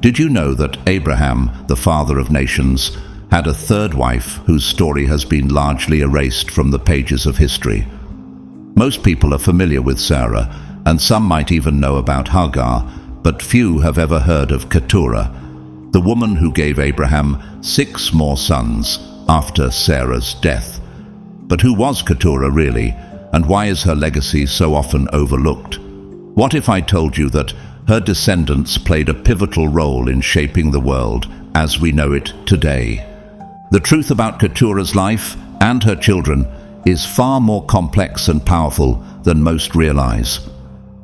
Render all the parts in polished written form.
Did you know that Abraham, the father of nations, had a third wife whose story has been largely erased from the pages of history? Most people are familiar with Sarah, and some might even know about Hagar, but few have ever heard of Keturah, the woman who gave Abraham 6 more sons after Sarah's death. But who was Keturah really, and why is her legacy so often overlooked? What if I told you that her descendants played a pivotal role in shaping the world as we know it today? The truth about Keturah's life and her children is far more complex and powerful than most realize.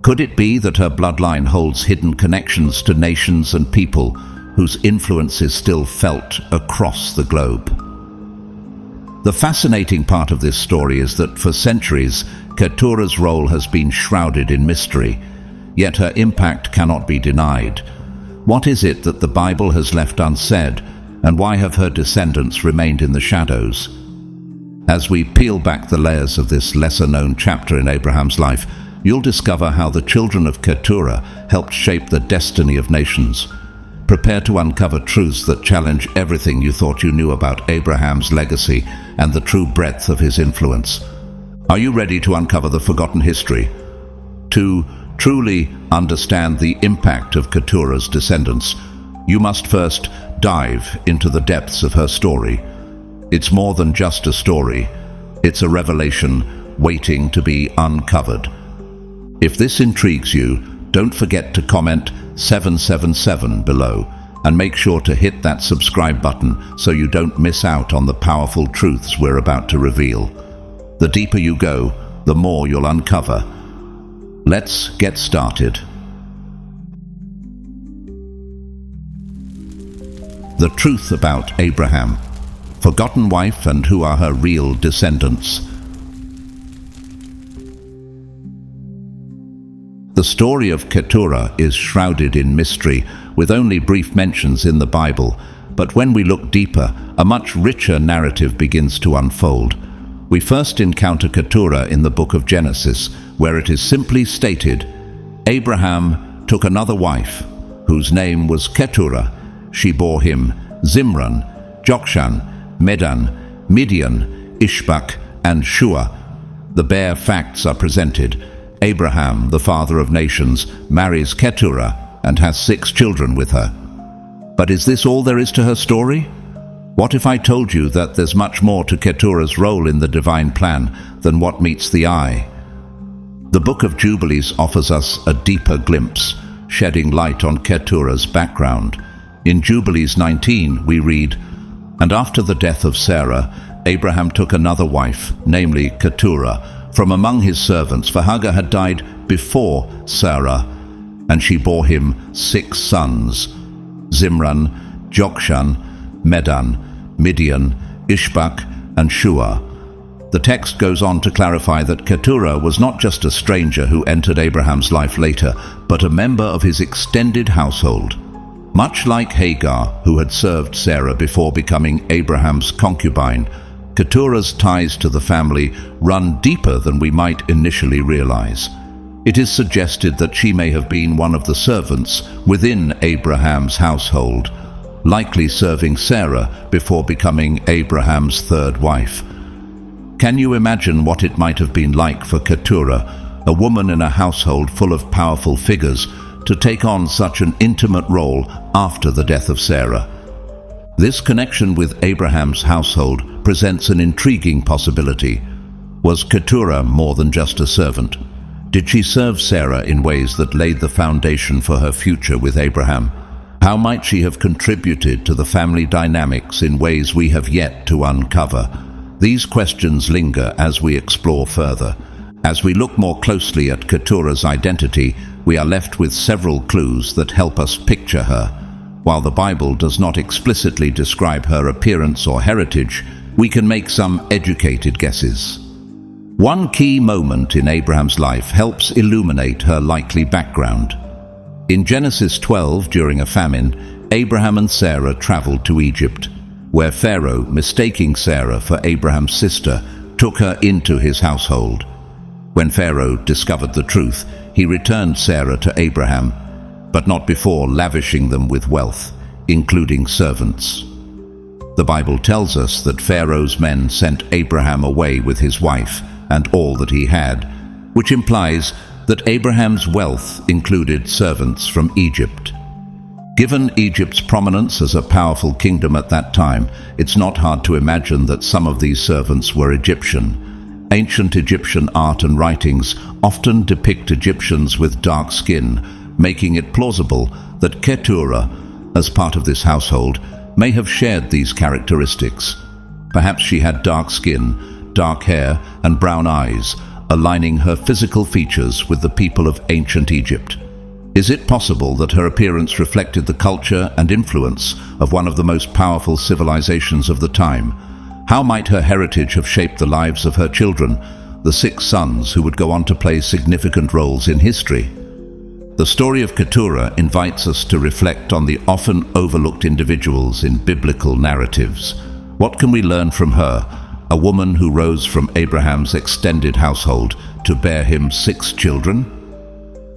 Could it be that her bloodline holds hidden connections to nations and people whose influence is still felt across the globe? The fascinating part of this story is that for centuries, Keturah's role has been shrouded in mystery, yet her impact cannot be denied. What is it that the Bible has left unsaid, and why have her descendants remained in the shadows? As we peel back the layers of this lesser-known chapter in Abraham's life, you'll discover how the children of Keturah helped shape the destiny of nations. Prepare to uncover truths that challenge everything you thought you knew about Abraham's legacy and the true breadth of his influence. Are you ready to uncover the forgotten history? To truly understand the impact of Keturah's descendants, you must first dive into the depths of her story. It's more than just a story. It's a revelation waiting to be uncovered. If this intrigues you, don't forget to comment 777 below, and make sure to hit that subscribe button so you don't miss out on the powerful truths we're about to reveal. The deeper you go, the more you'll uncover. Let's get started. The truth about Abraham, forgotten wife, and who are her real descendants. The story of Keturah is shrouded in mystery, with only brief mentions in the Bible, but when we look deeper, a much richer narrative begins to unfold. We first encounter Keturah in the book of Genesis, where it is simply stated, Abraham took another wife, whose name was Keturah. She bore him Zimran, Jokshan, Medan, Midian, Ishbak, and Shua. The bare facts are presented. Abraham, the father of nations, marries Keturah and has 6 children with her. But is this all there is to her story? What if I told you that there's much more to Keturah's role in the divine plan than what meets the eye? The Book of Jubilees offers us a deeper glimpse, shedding light on Keturah's background. In Jubilees 19 we read, "And after the death of Sarah, Abraham took another wife, namely Keturah, from among his servants, for Hagar had died before Sarah, and she bore him 6 sons, Zimran, Jokshan, Medan, Midian, Ishbak, and Shua." The text goes on to clarify that Keturah was not just a stranger who entered Abraham's life later, but a member of his extended household. Much like Hagar, who had served Sarah before becoming Abraham's concubine, Keturah's ties to the family run deeper than we might initially realize. It is suggested that she may have been one of the servants within Abraham's household, likely serving Sarah before becoming Abraham's third wife. Can you imagine what it might have been like for Keturah, a woman in a household full of powerful figures, to take on such an intimate role after the death of Sarah? This connection with Abraham's household presents an intriguing possibility. Was Keturah more than just a servant? Did she serve Sarah in ways that laid the foundation for her future with Abraham? How might she have contributed to the family dynamics in ways we have yet to uncover? These questions linger as we explore further. As we look more closely at Keturah's identity, we are left with several clues that help us picture her. While the Bible does not explicitly describe her appearance or heritage, we can make some educated guesses. One key moment in Abraham's life helps illuminate her likely background. In Genesis 12, during a famine, Abraham and Sarah traveled to Egypt, where Pharaoh, mistaking Sarah for Abraham's sister, took her into his household. When Pharaoh discovered the truth, he returned Sarah to Abraham. but not before lavishing them with wealth, including servants. The Bible tells us that Pharaoh's men sent Abraham away with his wife and all that he had, which implies that Abraham's wealth included servants from Egypt. Given Egypt's prominence as a powerful kingdom at that time, it's not hard to imagine that some of these servants were Egyptian. Ancient Egyptian art and writings often depict Egyptians with dark skin, making it plausible that Keturah, as part of this household, may have shared these characteristics. Perhaps she had dark skin, dark hair, and brown eyes, aligning her physical features with the people of ancient Egypt. Is it possible that her appearance reflected the culture and influence of one of the most powerful civilizations of the time? How might her heritage have shaped the lives of her children, the 6 sons who would go on to play significant roles in history? The story of Keturah invites us to reflect on the often overlooked individuals in biblical narratives. What can we learn from her, a woman who rose from Abraham's extended household to bear him 6 children?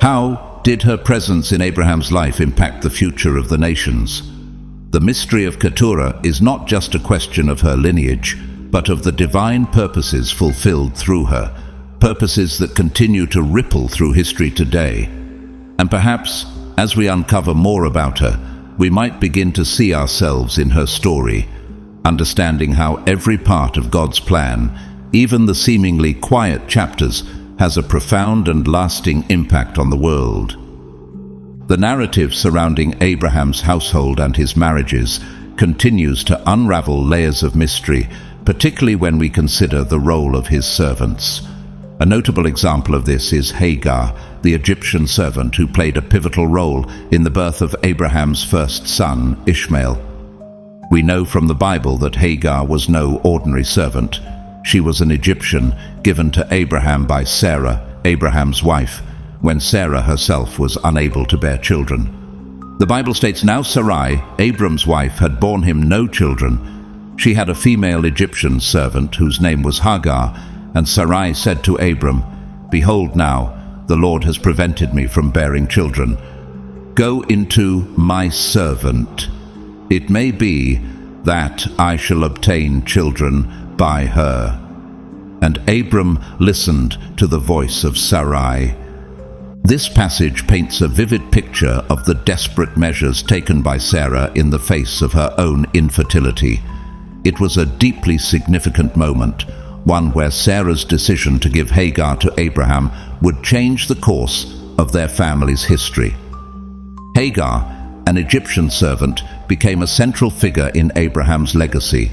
How did her presence in Abraham's life impact the future of the nations? The mystery of Keturah is not just a question of her lineage, but of the divine purposes fulfilled through her, purposes that continue to ripple through history today. And perhaps, as we uncover more about her, we might begin to see ourselves in her story, understanding how every part of God's plan, even the seemingly quiet chapters, has a profound and lasting impact on the world. The narrative surrounding Abraham's household and his marriages continues to unravel layers of mystery, particularly when we consider the role of his servants. A notable example of this is Hagar, the Egyptian servant who played a pivotal role in the birth of Abraham's first son, Ishmael. We know from the Bible that Hagar was no ordinary servant. She was an Egyptian given to Abraham by Sarah, Abraham's wife, when Sarah herself was unable to bear children. The Bible states, "Now Sarai, Abram's wife, had borne him no children. She had a female Egyptian servant whose name was Hagar, and Sarai said to Abram, 'Behold now, the Lord has prevented me from bearing children. Go into my servant. It may be that I shall obtain children by her.' And Abram listened to the voice of Sarai." This passage paints a vivid picture of the desperate measures taken by Sarah in the face of her own infertility. It was a deeply significant moment, one where Sarah's decision to give Hagar to Abraham would change the course of their family's history. Hagar, an Egyptian servant, became a central figure in Abraham's legacy.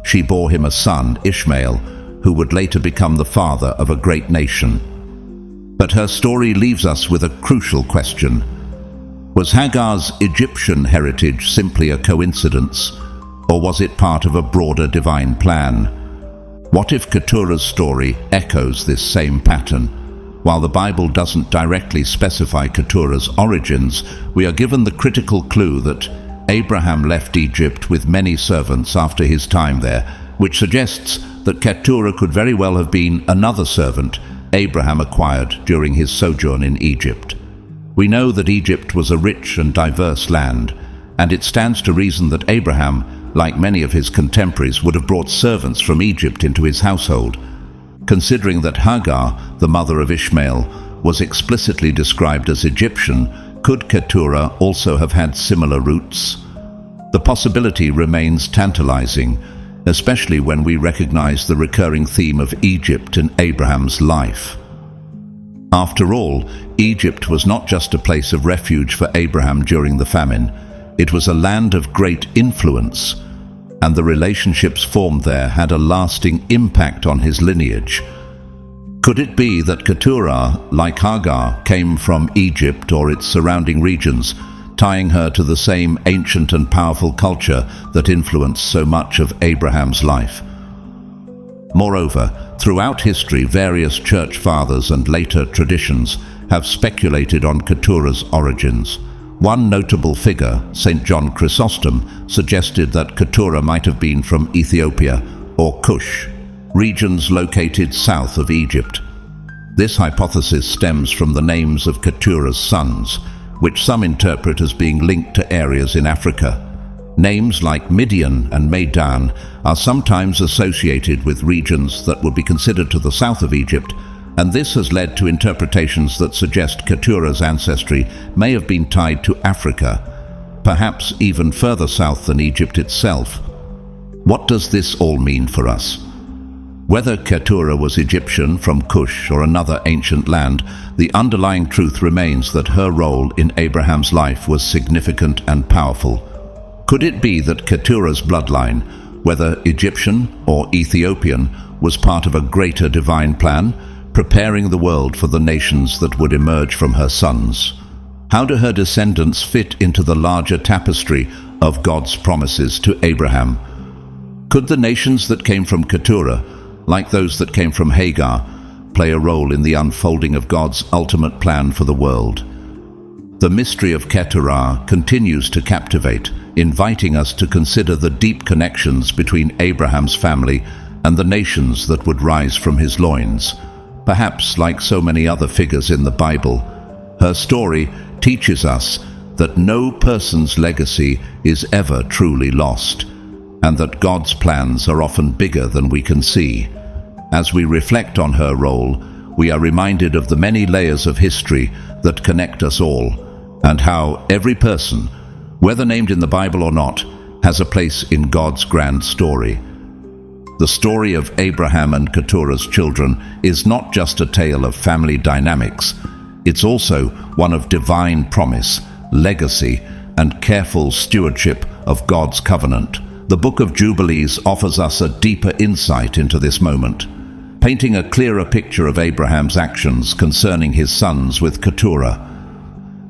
She bore him a son, Ishmael, who would later become the father of a great nation. But her story leaves us with a crucial question. Was Hagar's Egyptian heritage simply a coincidence, or was it part of a broader divine plan? What if Keturah's story echoes this same pattern? While the Bible doesn't directly specify Keturah's origins, we are given the critical clue that Abraham left Egypt with many servants after his time there, which suggests that Keturah could very well have been another servant Abraham acquired during his sojourn in Egypt. We know that Egypt was a rich and diverse land, and it stands to reason that Abraham, like many of his contemporaries, would have brought servants from Egypt into his household. Considering that Hagar, the mother of Ishmael, was explicitly described as Egyptian, could Keturah also have had similar roots? The possibility remains tantalizing, especially when we recognize the recurring theme of Egypt in Abraham's life. After all, Egypt was not just a place of refuge for Abraham during the famine. It was a land of great influence, and the relationships formed there had a lasting impact on his lineage. Could it be that Keturah, like Hagar, came from Egypt or its surrounding regions, tying her to the same ancient and powerful culture that influenced so much of Abraham's life? Moreover, throughout history, various church fathers and later traditions have speculated on Keturah's origins. One notable figure, St. John Chrysostom, suggested that Keturah might have been from Ethiopia or Kush, regions located south of Egypt. This hypothesis stems from the names of Keturah's sons, which some interpret as being linked to areas in Africa. Names like Midian and Medan are sometimes associated with regions that would be considered to the south of Egypt, and this has led to interpretations that suggest Keturah's ancestry may have been tied to Africa, perhaps even further south than Egypt itself. What does this all mean for us? Whether Keturah was Egyptian from Cush or another ancient land, the underlying truth remains that her role in Abraham's life was significant and powerful. Could it be that Keturah's bloodline, whether Egyptian or Ethiopian, was part of a greater divine plan, preparing the world for the nations that would emerge from her sons? How do her descendants fit into the larger tapestry of God's promises to Abraham? Could the nations that came from Keturah, like those that came from Hagar, play a role in the unfolding of God's ultimate plan for the world? The mystery of Keturah continues to captivate, inviting us to consider the deep connections between Abraham's family and the nations that would rise from his loins. Perhaps like so many other figures in the Bible, her story teaches us that no person's legacy is ever truly lost, and that God's plans are often bigger than we can see. As we reflect on her role, we are reminded of the many layers of history that connect us all, and how every person, whether named in the Bible or not, has a place in God's grand story. The story of Abraham and Keturah's children is not just a tale of family dynamics, it's also one of divine promise, legacy, and careful stewardship of God's covenant. The Book of Jubilees offers us a deeper insight into this moment, painting a clearer picture of Abraham's actions concerning his sons with Keturah.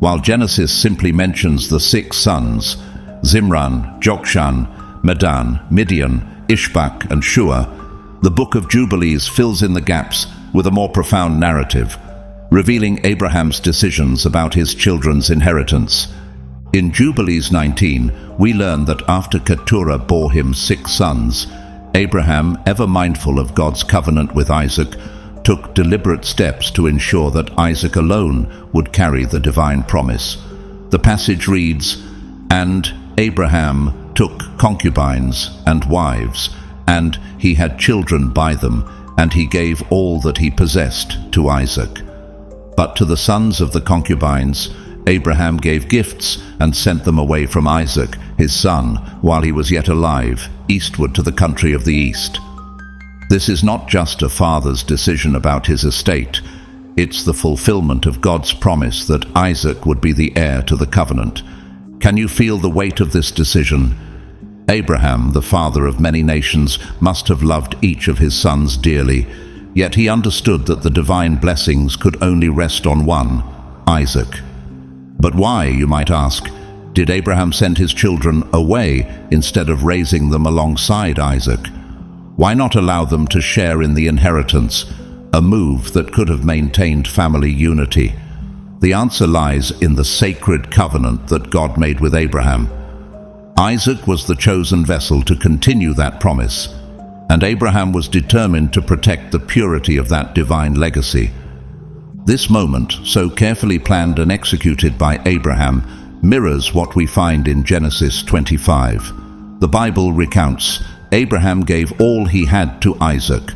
While Genesis simply mentions the 6 sons, Zimran, Jokshan, Medan, Midian, Ishbak, and Shua, the Book of Jubilees fills in the gaps with a more profound narrative, revealing Abraham's decisions about his children's inheritance. In Jubilees 19, we learn that after Keturah bore him 6 sons, Abraham, ever mindful of God's covenant with Isaac, took deliberate steps to ensure that Isaac alone would carry the divine promise. The passage reads, "And Abraham took concubines and wives, and he had children by them, and he gave all that he possessed to Isaac. But to the sons of the concubines, Abraham gave gifts and sent them away from Isaac, his son, while he was yet alive, eastward to the country of the east." This is not just a father's decision about his estate. It's the fulfillment of God's promise that Isaac would be the heir to the covenant. Can you feel the weight of this decision? Abraham, the father of many nations, must have loved each of his sons dearly, yet he understood that the divine blessings could only rest on one, Isaac. But why, you might ask, did Abraham send his children away instead of raising them alongside Isaac? Why not allow them to share in the inheritance, a move that could have maintained family unity? The answer lies in the sacred covenant that God made with Abraham. Isaac was the chosen vessel to continue that promise, and Abraham was determined to protect the purity of that divine legacy. This moment, so carefully planned and executed by Abraham, mirrors what we find in Genesis 25. The Bible recounts, Abraham gave all he had to Isaac,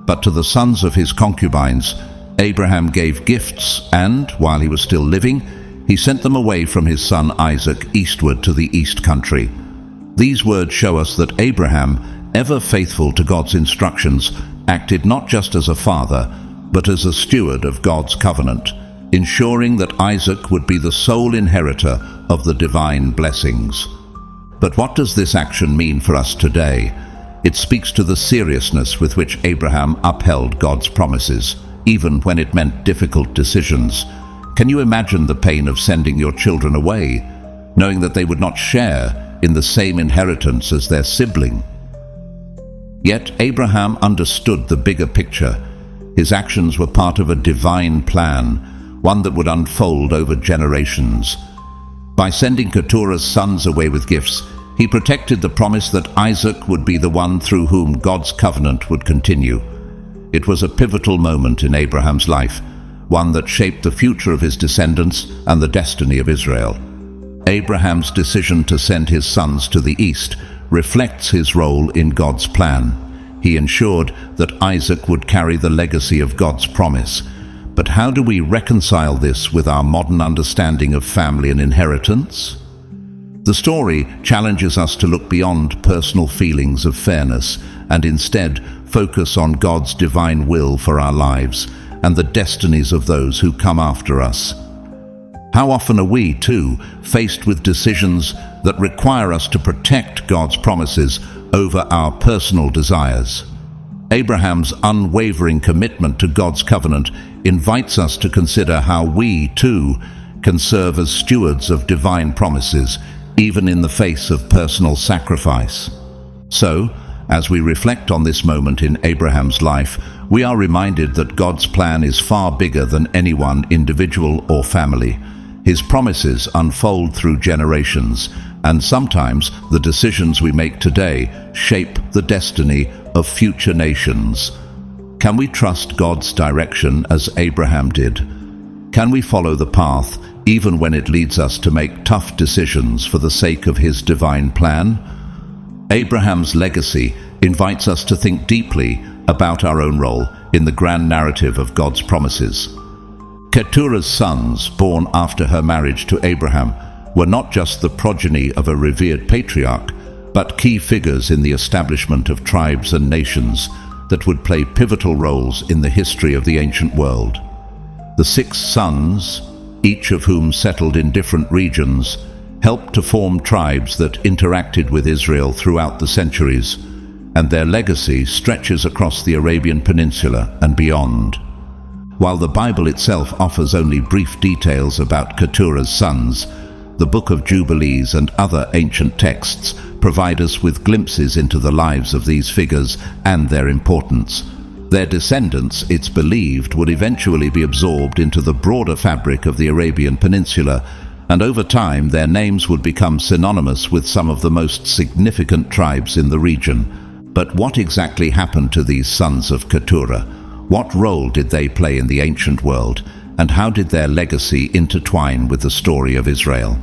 but to the sons of his concubines, Abraham gave gifts, and, while he was still living, he sent them away from his son Isaac eastward to the east country. These words show us that Abraham, ever faithful to God's instructions, acted not just as a father, but as a steward of God's covenant, ensuring that Isaac would be the sole inheritor of the divine blessings. But what does this action mean for us today? It speaks to the seriousness with which Abraham upheld God's promises, even when it meant difficult decisions. Can you imagine the pain of sending your children away, knowing that they would not share in the same inheritance as their sibling? Yet Abraham understood the bigger picture. His actions were part of a divine plan, one that would unfold over generations. By sending Keturah's sons away with gifts, he protected the promise that Isaac would be the one through whom God's covenant would continue. It was a pivotal moment in Abraham's life, one that shaped the future of his descendants and the destiny of Israel. Abraham's decision to send his sons to the east reflects his role in God's plan. He ensured that Isaac would carry the legacy of God's promise. But how do we reconcile this with our modern understanding of family and inheritance? The story challenges us to look beyond personal feelings of fairness and instead focus on God's divine will for our lives and the destinies of those who come after us. How often are we, too, faced with decisions that require us to protect God's promises over our personal desires? Abraham's unwavering commitment to God's covenant invites us to consider how we, too, can serve as stewards of divine promises, even in the face of personal sacrifice. So, as we reflect on this moment in Abraham's life, we are reminded that God's plan is far bigger than any one individual or family. His promises unfold through generations, and sometimes the decisions we make today shape the destiny of future nations. Can we trust God's direction as Abraham did? Can we follow the path even when it leads us to make tough decisions for the sake of his divine plan? Abraham's legacy invites us to think deeply about our own role in the grand narrative of God's promises. Keturah's sons, born after her marriage to Abraham, were not just the progeny of a revered patriarch, but key figures in the establishment of tribes and nations that would play pivotal roles in the history of the ancient world. The 6 sons, each of whom settled in different regions, helped to form tribes that interacted with Israel throughout the centuries, and their legacy stretches across the Arabian Peninsula and beyond. While the Bible itself offers only brief details about Keturah's sons, the Book of Jubilees and other ancient texts provide us with glimpses into the lives of these figures and their importance. Their descendants, it's believed, would eventually be absorbed into the broader fabric of the Arabian Peninsula, and over time their names would become synonymous with some of the most significant tribes in the region. But what exactly happened to these sons of Keturah? What role did they play in the ancient world, and how did their legacy intertwine with the story of Israel?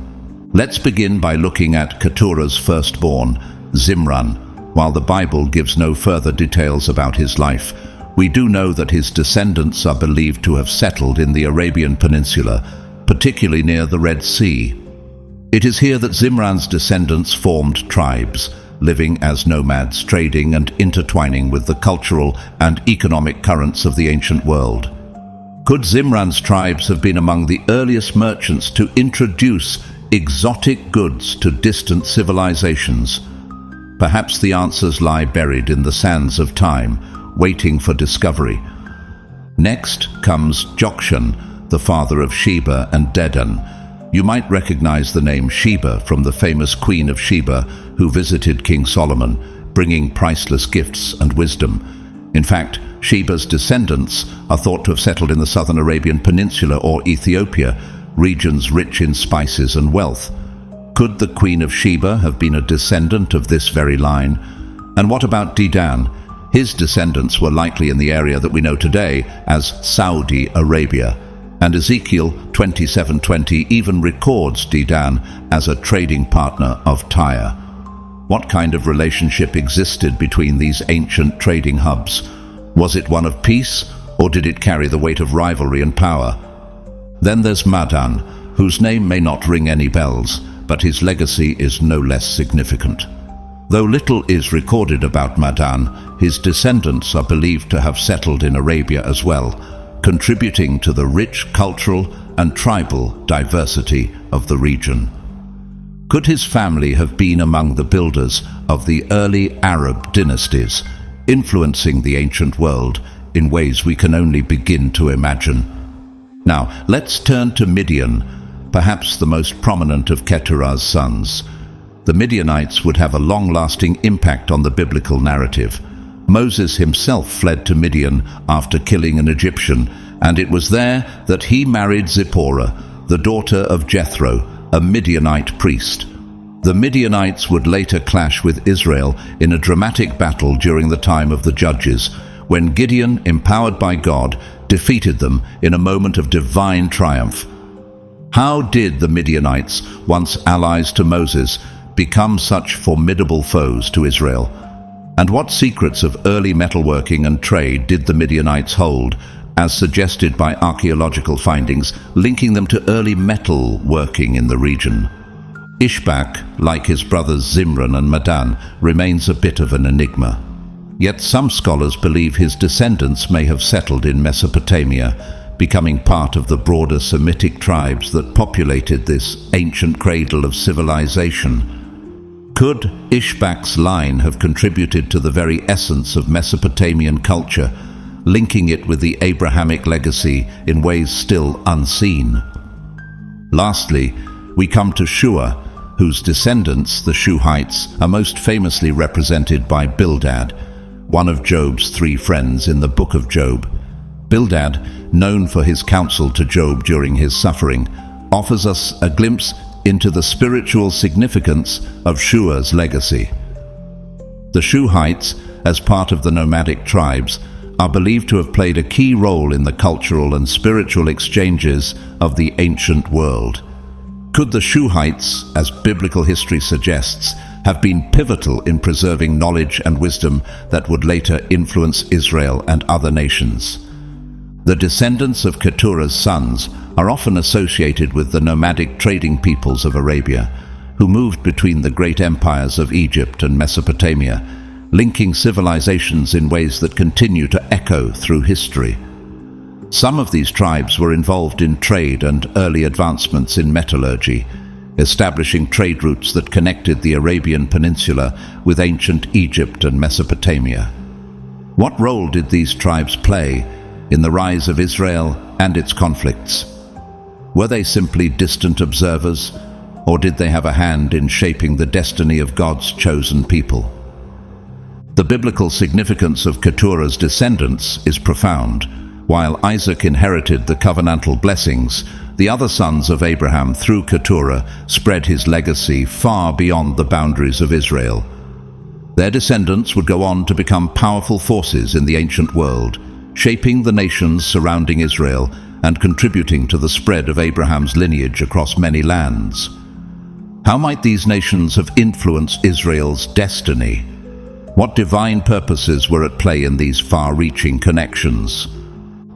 Let's begin by looking at Keturah's firstborn, Zimran. While the Bible gives no further details about his life, we do know that his descendants are believed to have settled in the Arabian Peninsula, particularly near the Red Sea. It is here that Zimran's descendants formed tribes, living as nomads, trading and intertwining with the cultural and economic currents of the ancient world. Could Zimran's tribes have been among the earliest merchants to introduce exotic goods to distant civilizations? Perhaps the answers lie buried in the sands of time, waiting for discovery. Next comes Jokshan, the father of Sheba and Dedan. You might recognize the name Sheba from the famous Queen of Sheba who visited King Solomon, bringing priceless gifts and wisdom. In fact, Sheba's descendants are thought to have settled in the southern Arabian Peninsula or Ethiopia, regions rich in spices and wealth. Could the Queen of Sheba have been a descendant of this very line? And what about Dedan? His descendants were likely in the area that we know today as Saudi Arabia, and Ezekiel 27:20 even records Dedan as a trading partner of Tyre. What kind of relationship existed between these ancient trading hubs? Was it one of peace, or did it carry the weight of rivalry and power? Then there's Madan, whose name may not ring any bells, but his legacy is no less significant. Though little is recorded about Madan, his descendants are believed to have settled in Arabia as well, contributing to the rich cultural and tribal diversity of the region. Could his family have been among the builders of the early Arab dynasties, influencing the ancient world in ways we can only begin to imagine? Now, let's turn to Midian, perhaps the most prominent of Keturah's sons. The Midianites would have a long-lasting impact on the biblical narrative. Moses himself fled to Midian after killing an Egyptian, and it was there that he married Zipporah, the daughter of Jethro, a Midianite priest. The Midianites would later clash with Israel in a dramatic battle during the time of the Judges, when Gideon, empowered by God, defeated them in a moment of divine triumph. How did the Midianites, once allies to Moses, become such formidable foes to Israel? And what secrets of early metalworking and trade did the Midianites hold, as suggested by archaeological findings linking them to early metal working in the region? Ishbak, like his brothers Zimran and Medan, remains a bit of an enigma. Yet some scholars believe his descendants may have settled in Mesopotamia, becoming part of the broader Semitic tribes that populated this ancient cradle of civilization. Could Ishbak's line have contributed to the very essence of Mesopotamian culture, linking it with the Abrahamic legacy in ways still unseen? Lastly, we come to Shua, whose descendants, the Shuhites, are most famously represented by Bildad, one of Job's 3 friends in the book of Job. Bildad, known for his counsel to Job during his suffering, offers us a glimpse into the spiritual significance of Shua's legacy. The Shuhites, as part of the nomadic tribes, are believed to have played a key role in the cultural and spiritual exchanges of the ancient world. Could the Shuhites, as biblical history suggests, have been pivotal in preserving knowledge and wisdom that would later influence Israel and other nations? The descendants of Keturah's sons are often associated with the nomadic trading peoples of Arabia, who moved between the great empires of Egypt and Mesopotamia, linking civilizations in ways that continue to echo through history. Some of these tribes were involved in trade and early advancements in metallurgy, establishing trade routes that connected the Arabian Peninsula with ancient Egypt and Mesopotamia. What role did these tribes play in the rise of Israel and its conflicts? Were they simply distant observers, or did they have a hand in shaping the destiny of God's chosen people? The biblical significance of Keturah's descendants is profound. While Isaac inherited the covenantal blessings, the other sons of Abraham through Keturah spread his legacy far beyond the boundaries of Israel. Their descendants would go on to become powerful forces in the ancient world, shaping the nations surrounding Israel and contributing to the spread of Abraham's lineage across many lands. How might these nations have influenced Israel's destiny? What divine purposes were at play in these far-reaching connections?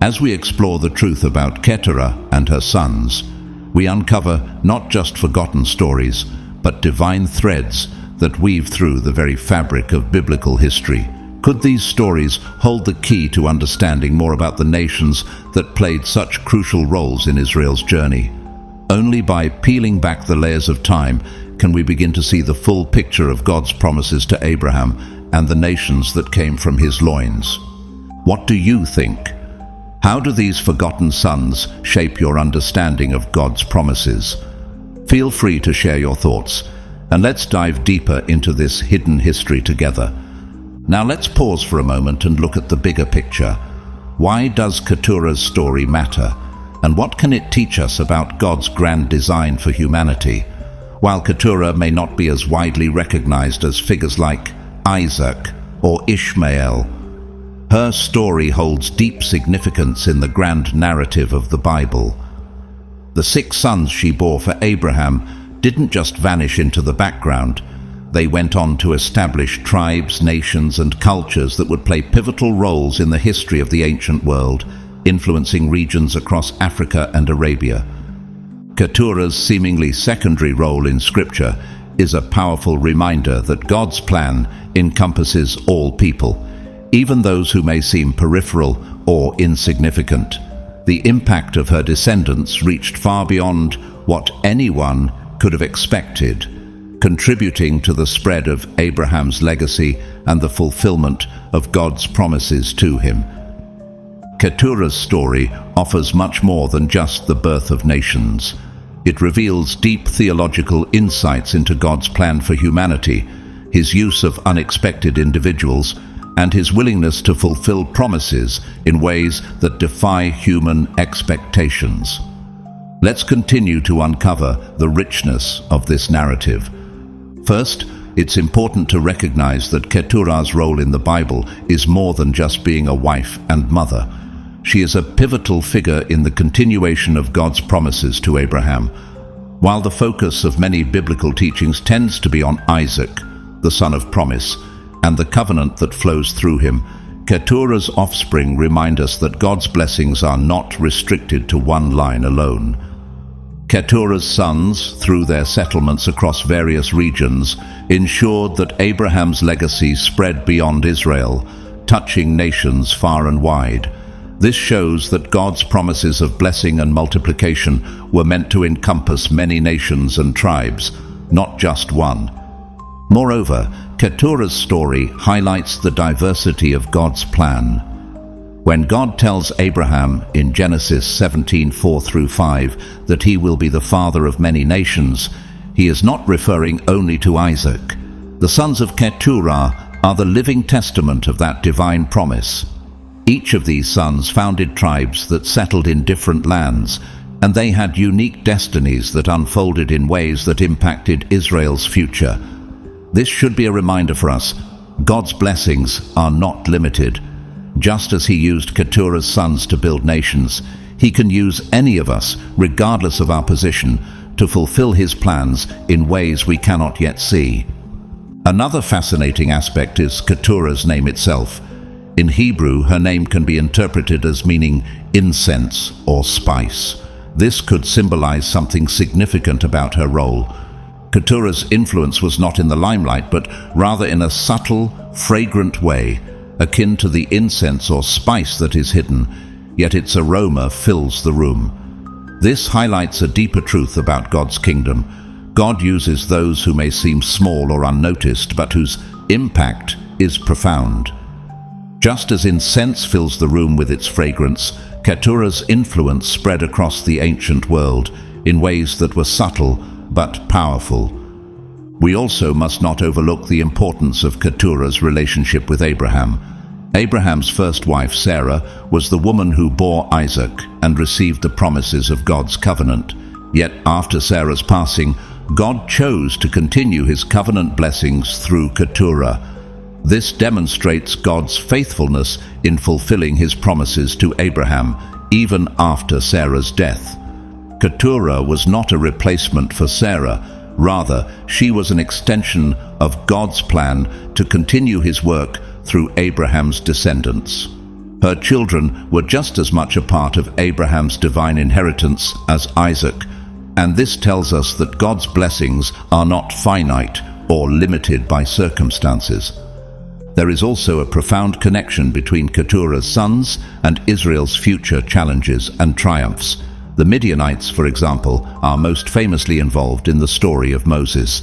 As we explore the truth about Keturah and her sons, we uncover not just forgotten stories, but divine threads that weave through the very fabric of biblical history. Could these stories hold the key to understanding more about the nations that played such crucial roles in Israel's journey? Only by peeling back the layers of time can we begin to see the full picture of God's promises to Abraham and the nations that came from his loins. What do you think? How do these forgotten sons shape your understanding of God's promises? Feel free to share your thoughts, and let's dive deeper into this hidden history together. Now let's pause for a moment and look at the bigger picture. Why does Keturah's story matter? And what can it teach us about God's grand design for humanity? While Keturah may not be as widely recognized as figures like Isaac or Ishmael, her story holds deep significance in the grand narrative of the Bible. The 6 sons she bore for Abraham didn't just vanish into the background. They went on to establish tribes, nations, and cultures that would play pivotal roles in the history of the ancient world, influencing regions across Africa and Arabia. Keturah's seemingly secondary role in Scripture is a powerful reminder that God's plan encompasses all people, even those who may seem peripheral or insignificant. The impact of her descendants reached far beyond what anyone could have expected, contributing to the spread of Abraham's legacy and the fulfillment of God's promises to him. Keturah's story offers much more than just the birth of nations. It reveals deep theological insights into God's plan for humanity, his use of unexpected individuals, and his willingness to fulfill promises in ways that defy human expectations. Let's continue to uncover the richness of this narrative. First, it's important to recognize that Keturah's role in the Bible is more than just being a wife and mother. She is a pivotal figure in the continuation of God's promises to Abraham. While the focus of many biblical teachings tends to be on Isaac, the son of promise, and the covenant that flows through him, Keturah's offspring remind us that God's blessings are not restricted to one line alone. Keturah's sons, through their settlements across various regions, ensured that Abraham's legacy spread beyond Israel, touching nations far and wide. This shows that God's promises of blessing and multiplication were meant to encompass many nations and tribes, not just one. Moreover, Keturah's story highlights the diversity of God's plan. When God tells Abraham in Genesis 17:4-5 that he will be the father of many nations, he is not referring only to Isaac. The sons of Keturah are the living testament of that divine promise. Each of these sons founded tribes that settled in different lands, and they had unique destinies that unfolded in ways that impacted Israel's future. This should be a reminder for us. God's blessings are not limited. Just as he used Keturah's sons to build nations, he can use any of us, regardless of our position, to fulfill his plans in ways we cannot yet see. Another fascinating aspect is Keturah's name itself. In Hebrew, her name can be interpreted as meaning incense or spice. This could symbolize something significant about her role. Keturah's influence was not in the limelight, but rather in a subtle, fragrant way, akin to the incense or spice that is hidden, yet its aroma fills the room. This highlights a deeper truth about God's kingdom. God uses those who may seem small or unnoticed, but whose impact is profound. Just as incense fills the room with its fragrance, Keturah's influence spread across the ancient world in ways that were subtle but powerful. We also must not overlook the importance of Keturah's relationship with Abraham. Abraham's first wife, Sarah, was the woman who bore Isaac and received the promises of God's covenant. Yet after Sarah's passing, God chose to continue his covenant blessings through Keturah. This demonstrates God's faithfulness in fulfilling his promises to Abraham, even after Sarah's death. Keturah was not a replacement for Sarah. Rather, she was an extension of God's plan to continue his work through Abraham's descendants. Her children were just as much a part of Abraham's divine inheritance as Isaac, and this tells us that God's blessings are not finite or limited by circumstances. There is also a profound connection between Keturah's sons and Israel's future challenges and triumphs. The Midianites, for example, are most famously involved in the story of Moses.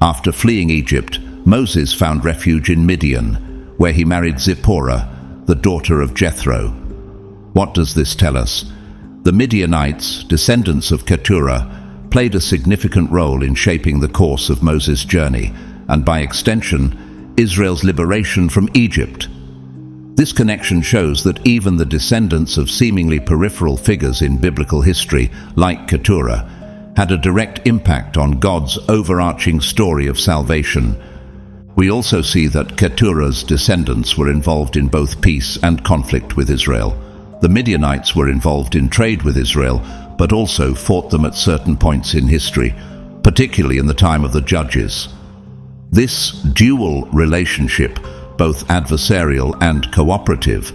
After fleeing Egypt, Moses found refuge in Midian, where he married Zipporah, the daughter of Jethro. What does this tell us? The Midianites, descendants of Keturah, played a significant role in shaping the course of Moses' journey, and by extension, Israel's liberation from Egypt. This connection shows that even the descendants of seemingly peripheral figures in biblical history, like Keturah, had a direct impact on God's overarching story of salvation. We also see that Keturah's descendants were involved in both peace and conflict with Israel. The Midianites were involved in trade with Israel, but also fought them at certain points in history, particularly in the time of the Judges. This dual relationship, both adversarial and cooperative,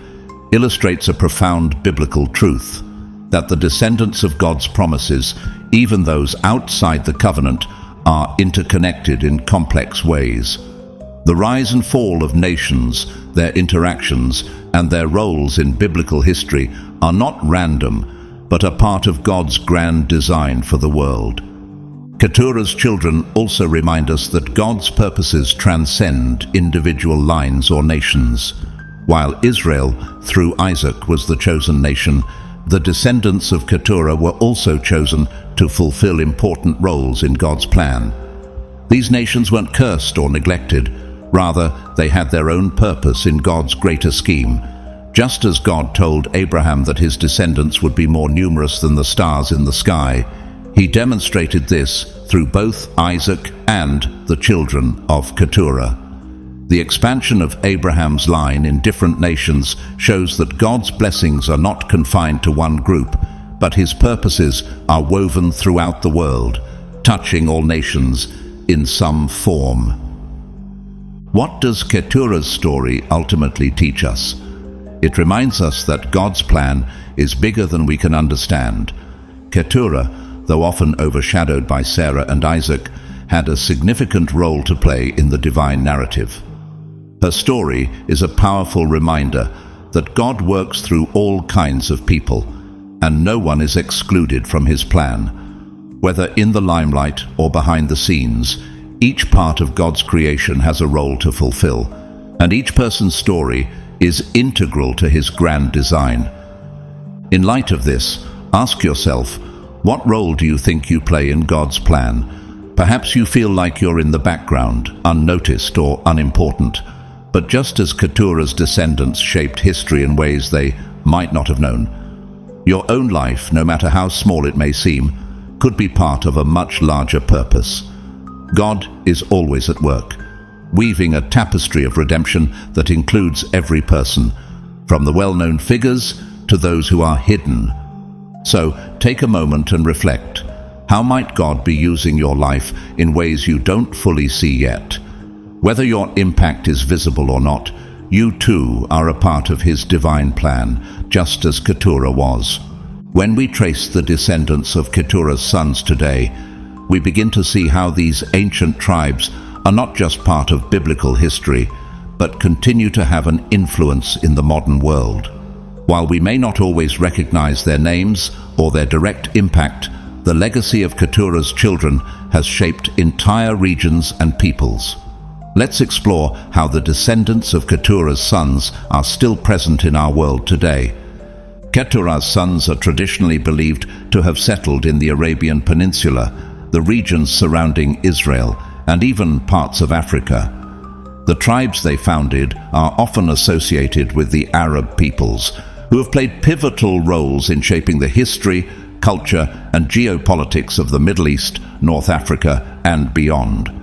illustrates a profound biblical truth, that the descendants of God's promises, even those outside the covenant, are interconnected in complex ways. The rise and fall of nations, their interactions, and their roles in biblical history are not random, but are part of God's grand design for the world. Keturah's children also remind us that God's purposes transcend individual lines or nations. While Israel, through Isaac, was the chosen nation, the descendants of Keturah were also chosen to fulfill important roles in God's plan. These nations weren't cursed or neglected. Rather, they had their own purpose in God's greater scheme. Just as God told Abraham that his descendants would be more numerous than the stars in the sky, he demonstrated this through both Isaac and the children of Keturah. The expansion of Abraham's line in different nations shows that God's blessings are not confined to one group, but his purposes are woven throughout the world, touching all nations in some form. What does Keturah's story ultimately teach us? It reminds us that God's plan is bigger than we can understand. Keturah, though often overshadowed by Sarah and Isaac, had a significant role to play in the divine narrative. Her story is a powerful reminder that God works through all kinds of people, and no one is excluded from his plan. Whether in the limelight or behind the scenes, each part of God's creation has a role to fulfill, and each person's story is integral to his grand design. In light of this, ask yourself, what role do you think you play in God's plan? Perhaps you feel like you're in the background, unnoticed or unimportant. But just as Keturah's descendants shaped history in ways they might not have known, your own life, no matter how small it may seem, could be part of a much larger purpose. God is always at work, weaving a tapestry of redemption that includes every person, from the well-known figures to those who are hidden. So, take a moment and reflect. How might God be using your life in ways you don't fully see yet? Whether your impact is visible or not, you too are a part of his divine plan, just as Keturah was. When we trace the descendants of Keturah's sons today, we begin to see how these ancient tribes are not just part of biblical history, but continue to have an influence in the modern world. While we may not always recognize their names or their direct impact, the legacy of Keturah's children has shaped entire regions and peoples. Let's explore how the descendants of Keturah's sons are still present in our world today. Keturah's sons are traditionally believed to have settled in the Arabian Peninsula, the regions surrounding Israel, and even parts of Africa. The tribes they founded are often associated with the Arab peoples, who have played pivotal roles in shaping the history, culture, and geopolitics of the Middle East, North Africa, and beyond.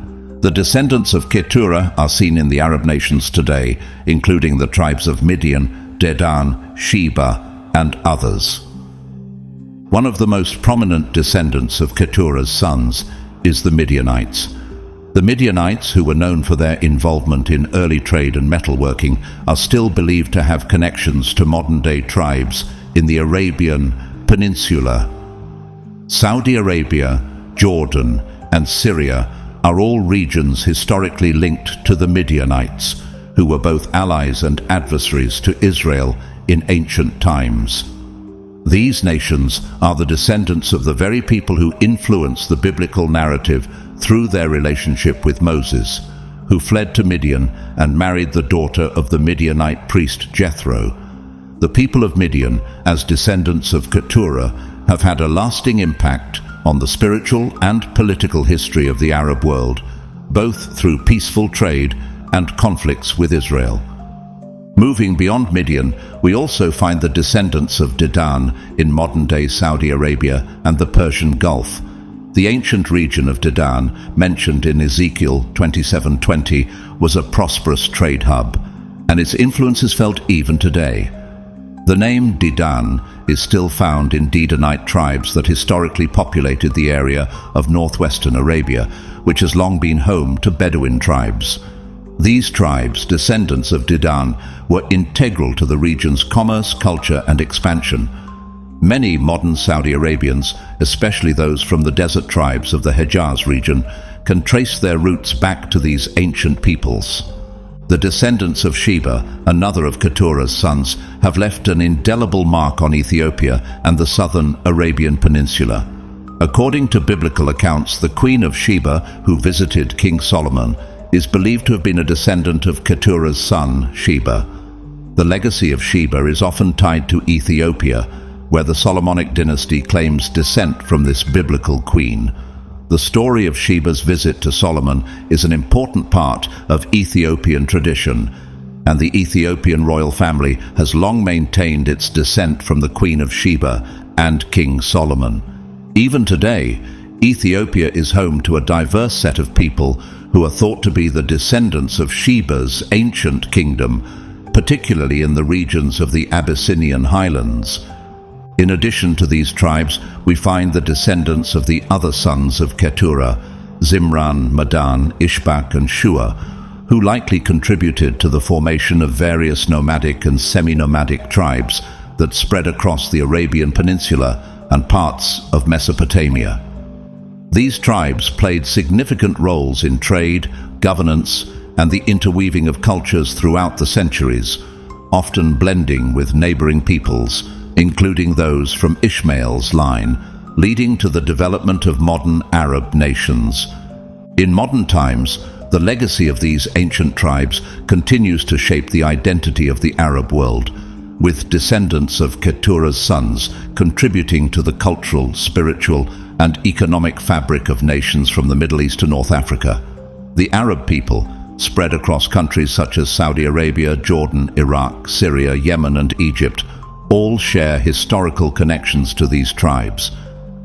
The descendants of Keturah are seen in the Arab nations today, including the tribes of Midian, Dedan, Sheba, and others. One of the most prominent descendants of Keturah's sons is the Midianites. The Midianites, who were known for their involvement in early trade and metalworking, are still believed to have connections to modern-day tribes in the Arabian Peninsula. Saudi Arabia, Jordan, and Syria are all regions historically linked to the Midianites, who were both allies and adversaries to Israel in ancient times. These nations are the descendants of the very people who influenced the biblical narrative through their relationship with Moses, who fled to Midian and married the daughter of the Midianite priest Jethro. The people of Midian, as descendants of Keturah, have had a lasting impact on the spiritual and political history of the Arab world, both through peaceful trade and conflicts with Israel. Moving beyond Midian, we also find the descendants of Dedan in modern-day Saudi Arabia and the Persian Gulf. The ancient region of Dedan, mentioned in Ezekiel 27:20, was a prosperous trade hub, and its influence is felt even today. The name Dedan is still found in Dedanite tribes that historically populated the area of northwestern Arabia, which has long been home to Bedouin tribes. These tribes, descendants of Dedan, were integral to the region's commerce, culture, and expansion. Many modern Saudi Arabians, especially those from the desert tribes of the Hejaz region, can trace their roots back to these ancient peoples. The descendants of Sheba, another of Keturah's sons, have left an indelible mark on Ethiopia and the southern Arabian Peninsula. According to biblical accounts, the Queen of Sheba, who visited King Solomon, is believed to have been a descendant of Keturah's son, Sheba. The legacy of Sheba is often tied to Ethiopia, where the Solomonic dynasty claims descent from this biblical queen. The story of Sheba's visit to Solomon is an important part of Ethiopian tradition, and the Ethiopian royal family has long maintained its descent from the Queen of Sheba and King Solomon. Even today, Ethiopia is home to a diverse set of people who are thought to be the descendants of Sheba's ancient kingdom, particularly in the regions of the Abyssinian highlands. In addition to these tribes, we find the descendants of the other sons of Keturah, Zimran, Madan, Ishbak, and Shua, who likely contributed to the formation of various nomadic and semi-nomadic tribes that spread across the Arabian Peninsula and parts of Mesopotamia. These tribes played significant roles in trade, governance, and the interweaving of cultures throughout the centuries, often blending with neighboring peoples, including those from Ishmael's line, leading to the development of modern Arab nations. In modern times, the legacy of these ancient tribes continues to shape the identity of the Arab world, with descendants of Keturah's sons contributing to the cultural, spiritual, and economic fabric of nations from the Middle East to North Africa. The Arab people, spread across countries such as Saudi Arabia, Jordan, Iraq, Syria, Yemen, and Egypt, all share historical connections to these tribes.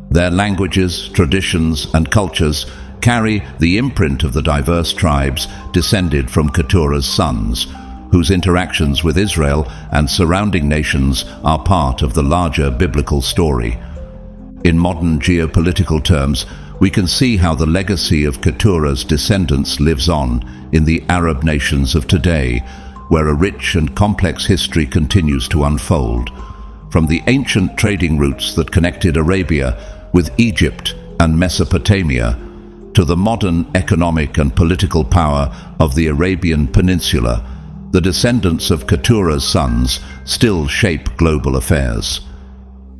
Their languages, traditions, and cultures carry the imprint of the diverse tribes descended from Keturah's sons, whose interactions with Israel and surrounding nations are part of the larger biblical story. In modern geopolitical terms, we can see how the legacy of Keturah's descendants lives on in the Arab nations of today, where a rich and complex history continues to unfold. From the ancient trading routes that connected Arabia with Egypt and Mesopotamia, to the modern economic and political power of the Arabian Peninsula, the descendants of Keturah's sons still shape global affairs.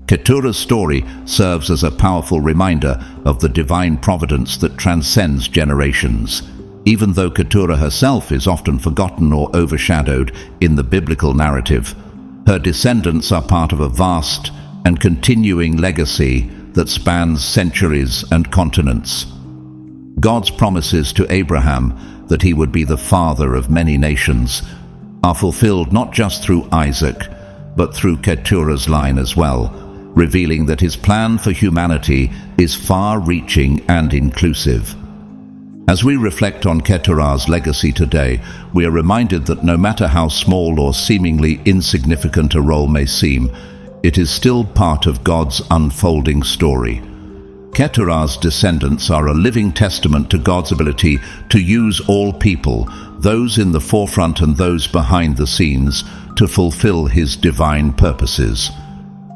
Keturah's story serves as a powerful reminder of the divine providence that transcends generations. Even though Keturah herself is often forgotten or overshadowed in the biblical narrative, her descendants are part of a vast and continuing legacy that spans centuries and continents. God's promises to Abraham that he would be the father of many nations are fulfilled not just through Isaac, but through Keturah's line as well, revealing that his plan for humanity is far-reaching and inclusive. As we reflect on Keturah's legacy today, we are reminded that no matter how small or seemingly insignificant a role may seem, it is still part of God's unfolding story. Keturah's descendants are a living testament to God's ability to use all people, those in the forefront and those behind the scenes, to fulfill his divine purposes.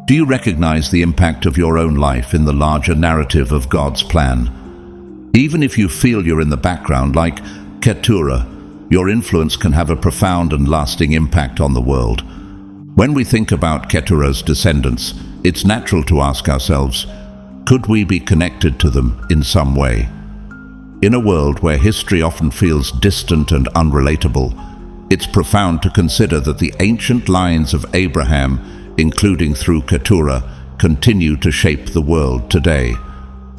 Do you recognize the impact of your own life in the larger narrative of God's plan? Even if you feel you're in the background like Keturah, your influence can have a profound and lasting impact on the world. When we think about Keturah's descendants, it's natural to ask ourselves, could we be connected to them in some way? In a world where history often feels distant and unrelatable, it's profound to consider that the ancient lines of Abraham, including through Keturah, continue to shape the world today.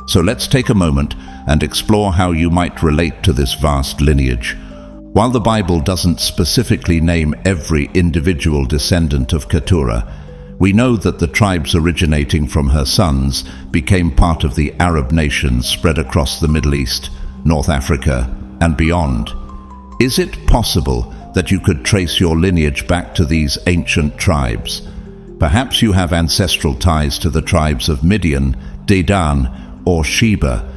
So let's take a moment and explore how you might relate to this vast lineage. While the Bible doesn't specifically name every individual descendant of Keturah, we know that the tribes originating from her sons became part of the Arab nations spread across the Middle East, North Africa, and beyond. Is it possible that you could trace your lineage back to these ancient tribes? Perhaps you have ancestral ties to the tribes of Midian, Dedan, or Sheba.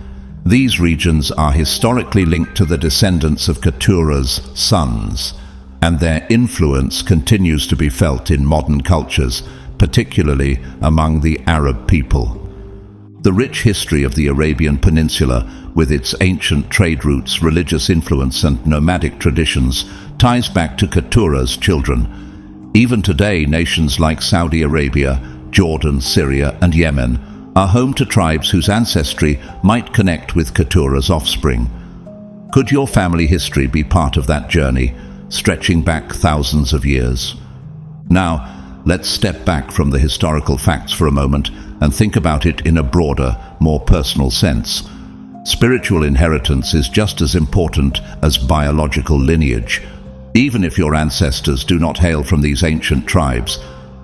These regions are historically linked to the descendants of Keturah's sons, and their influence continues to be felt in modern cultures, particularly among the Arab people. The rich history of the Arabian Peninsula, with its ancient trade routes, religious influence, and nomadic traditions, ties back to Keturah's children. Even today, nations like Saudi Arabia, Jordan, Syria, and Yemen are home to tribes whose ancestry might connect with Keturah's offspring. Could your family history be part of that journey, stretching back thousands of years? Now, let's step back from the historical facts for a moment and think about it in a broader, more personal sense. Spiritual inheritance is just as important as biological lineage. Even if your ancestors do not hail from these ancient tribes,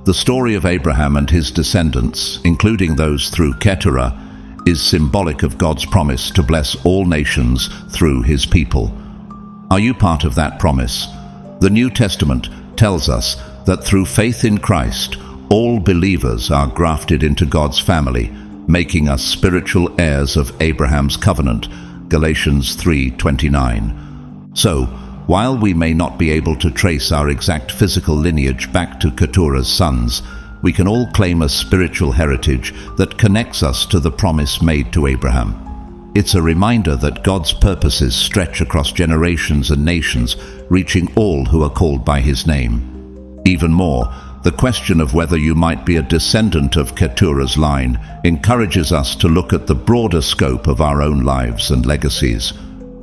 the story of Abraham and his descendants, including those through Keturah, is symbolic of God's promise to bless all nations through his people. Are you part of that promise? The New Testament tells us that through faith in Christ, all believers are grafted into God's family, making us spiritual heirs of Abraham's covenant, Galatians 3:29. So, while we may not be able to trace our exact physical lineage back to Keturah's sons, we can all claim a spiritual heritage that connects us to the promise made to Abraham. It's a reminder that God's purposes stretch across generations and nations, reaching all who are called by his name. Even more, the question of whether you might be a descendant of Keturah's line encourages us to look at the broader scope of our own lives and legacies.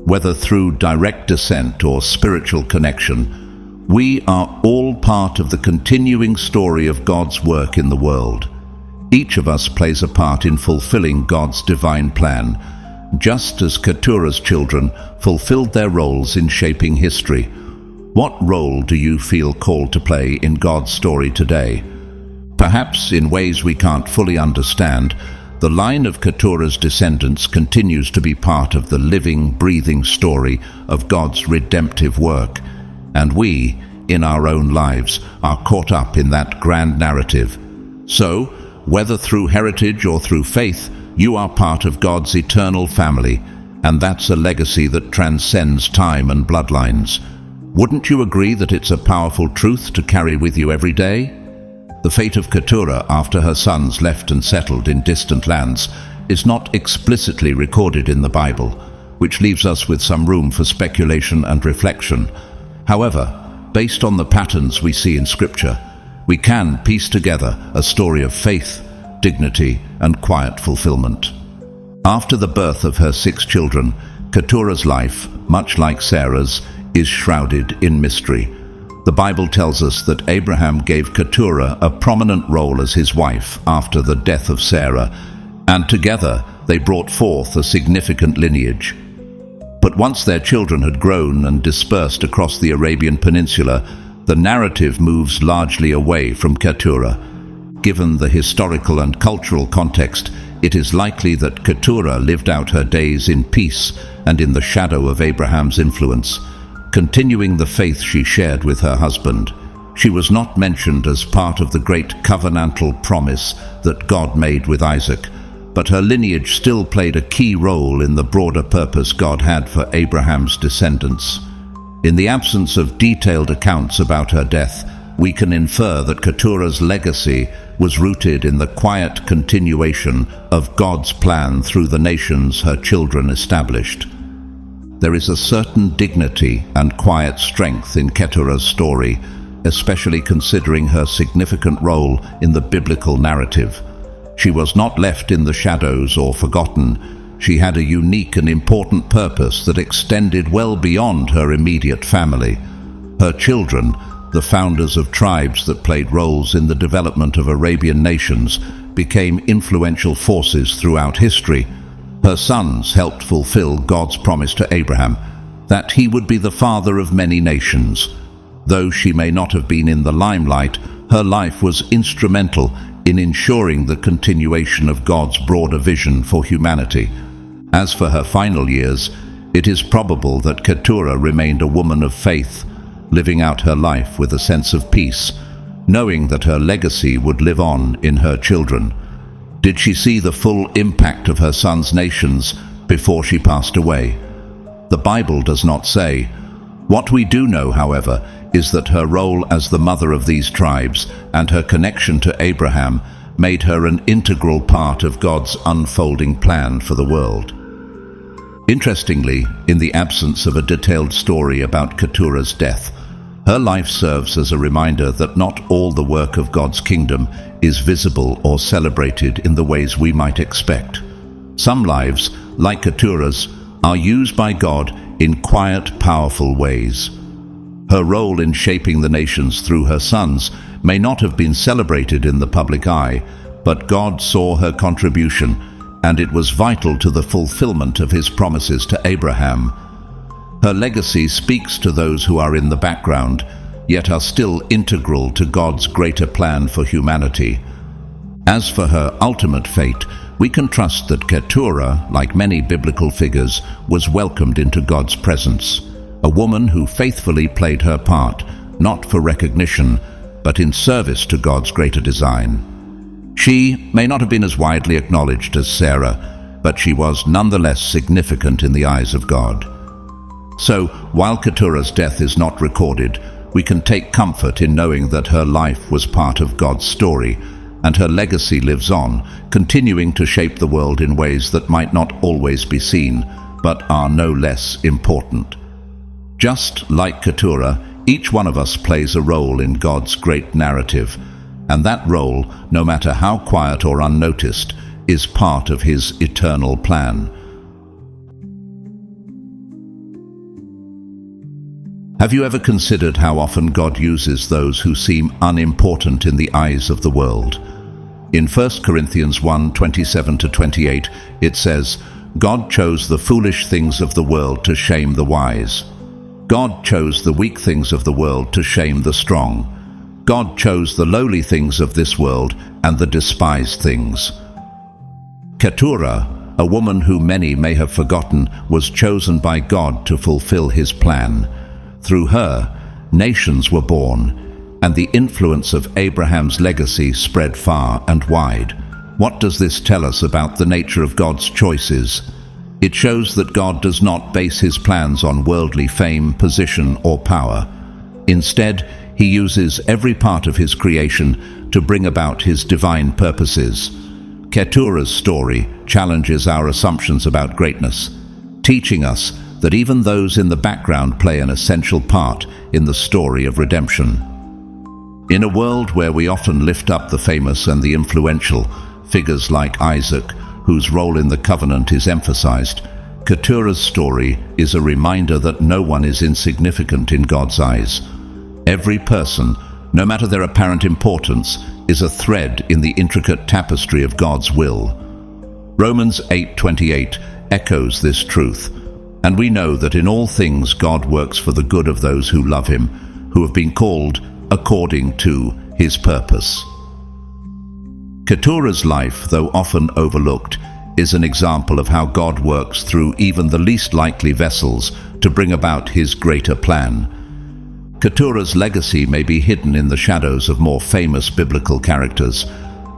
Whether through direct descent or spiritual connection, we are all part of the continuing story of God's work in the world. Each of us plays a part in fulfilling God's divine plan, just as Keturah's children fulfilled their roles in shaping history. What role do you feel called to play in God's story today? Perhaps in ways we can't fully understand, the line of Keturah's descendants continues to be part of the living, breathing story of God's redemptive work. And we, in our own lives, are caught up in that grand narrative. So, whether through heritage or through faith, you are part of God's eternal family, and that's a legacy that transcends time and bloodlines. Wouldn't you agree that it's a powerful truth to carry with you every day? The fate of Keturah after her sons left and settled in distant lands is not explicitly recorded in the Bible, which leaves us with some room for speculation and reflection. However, based on the patterns we see in Scripture, we can piece together a story of faith, dignity, and quiet fulfillment. After the birth of her 6 children, Keturah's life, much like Sarah's, is shrouded in mystery. The Bible tells us that Abraham gave Keturah a prominent role as his wife after the death of Sarah, and together they brought forth a significant lineage. But once their children had grown and dispersed across the Arabian Peninsula, the narrative moves largely away from Keturah. Given the historical and cultural context, it is likely that Keturah lived out her days in peace and in the shadow of Abraham's influence, continuing the faith she shared with her husband. She was not mentioned as part of the great covenantal promise that God made with Isaac, but her lineage still played a key role in the broader purpose God had for Abraham's descendants. In the absence of detailed accounts about her death, we can infer that Keturah's legacy was rooted in the quiet continuation of God's plan through the nations her children established. There is a certain dignity and quiet strength in Keturah's story, especially considering her significant role in the biblical narrative. She was not left in the shadows or forgotten. She had a unique and important purpose that extended well beyond her immediate family. Her children, the founders of tribes that played roles in the development of Arabian nations, became influential forces throughout history. Her sons helped fulfill God's promise to Abraham, that he would be the father of many nations. Though she may not have been in the limelight, her life was instrumental in ensuring the continuation of God's broader vision for humanity. As for her final years, it is probable that Keturah remained a woman of faith, living out her life with a sense of peace, knowing that her legacy would live on in her children. Did she see the full impact of her sons' nations before she passed away? The Bible does not say. What we do know, however, is that her role as the mother of these tribes and her connection to Abraham made her an integral part of God's unfolding plan for the world. Interestingly, in the absence of a detailed story about Keturah's death, her life serves as a reminder that not all the work of God's kingdom is visible or celebrated in the ways we might expect. Some lives, like Keturah's, are used by God in quiet, powerful ways. Her role in shaping the nations through her sons may not have been celebrated in the public eye, but God saw her contribution, and it was vital to the fulfillment of his promises to Abraham. Her legacy speaks to those who are in the background, yet are still integral to God's greater plan for humanity. As for her ultimate fate, we can trust that Keturah, like many biblical figures, was welcomed into God's presence, a woman who faithfully played her part, not for recognition, but in service to God's greater design. She may not have been as widely acknowledged as Sarah, but she was nonetheless significant in the eyes of God. So, while Keturah's death is not recorded, we can take comfort in knowing that her life was part of God's story, and her legacy lives on, continuing to shape the world in ways that might not always be seen, but are no less important. Just like Keturah, each one of us plays a role in God's great narrative, and that role, no matter how quiet or unnoticed, is part of His eternal plan. Have you ever considered how often God uses those who seem unimportant in the eyes of the world? In 1 Corinthians 1:27-28, it says, "God chose the foolish things of the world to shame the wise. God chose the weak things of the world to shame the strong. God chose the lowly things of this world and the despised things." Keturah, a woman who many may have forgotten, was chosen by God to fulfill His plan. Through her, nations were born, and the influence of Abraham's legacy spread far and wide. What does this tell us about the nature of God's choices? It shows that God does not base His plans on worldly fame, position, or power. Instead, He uses every part of His creation to bring about His divine purposes. Keturah's story challenges our assumptions about greatness, teaching us that even those in the background play an essential part in the story of redemption. In a world where we often lift up the famous and the influential, figures like Isaac, whose role in the covenant is emphasized, Keturah's story is a reminder that no one is insignificant in God's eyes. Every person, no matter their apparent importance, is a thread in the intricate tapestry of God's will. Romans 8:28 echoes this truth, and we know that in all things God works for the good of those who love Him, who have been called according to His purpose. Keturah's life, though often overlooked, is an example of how God works through even the least likely vessels to bring about His greater plan. Keturah's legacy may be hidden in the shadows of more famous biblical characters,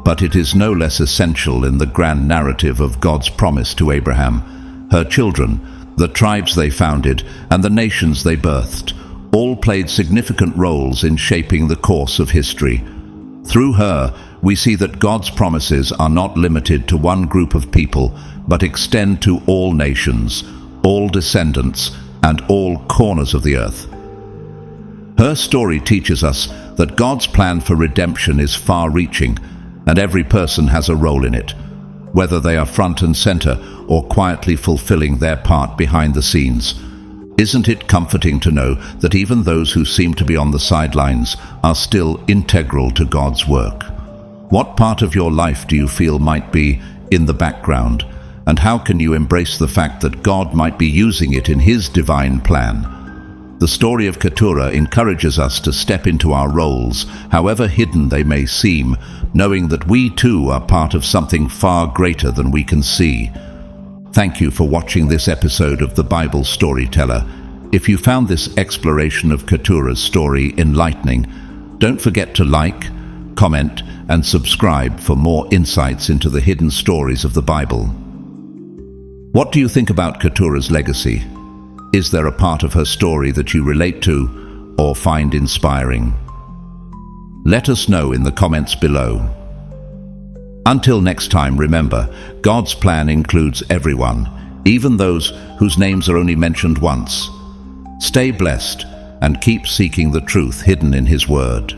but it is no less essential in the grand narrative of God's promise to Abraham, her children, the tribes they founded, and the nations they birthed. All played significant roles in shaping the course of history. Through her, we see that God's promises are not limited to one group of people, but extend to all nations, all descendants, and all corners of the earth. Her story teaches us that God's plan for redemption is far-reaching, and every person has a role in it, whether they are front and center or quietly fulfilling their part behind the scenes. Isn't it comforting to know that even those who seem to be on the sidelines are still integral to God's work? What part of your life do you feel might be in the background, and how can you embrace the fact that God might be using it in His divine plan? The story of Keturah encourages us to step into our roles, however hidden they may seem, knowing that we too are part of something far greater than we can see. Thank you for watching this episode of The Bible Storyteller. If you found this exploration of Keturah's story enlightening, don't forget to like, comment, and subscribe for more insights into the hidden stories of the Bible. What do you think about Keturah's legacy? Is there a part of her story that you relate to or find inspiring? Let us know in the comments below. Until next time, remember, God's plan includes everyone, even those whose names are only mentioned once. Stay blessed and keep seeking the truth hidden in His Word.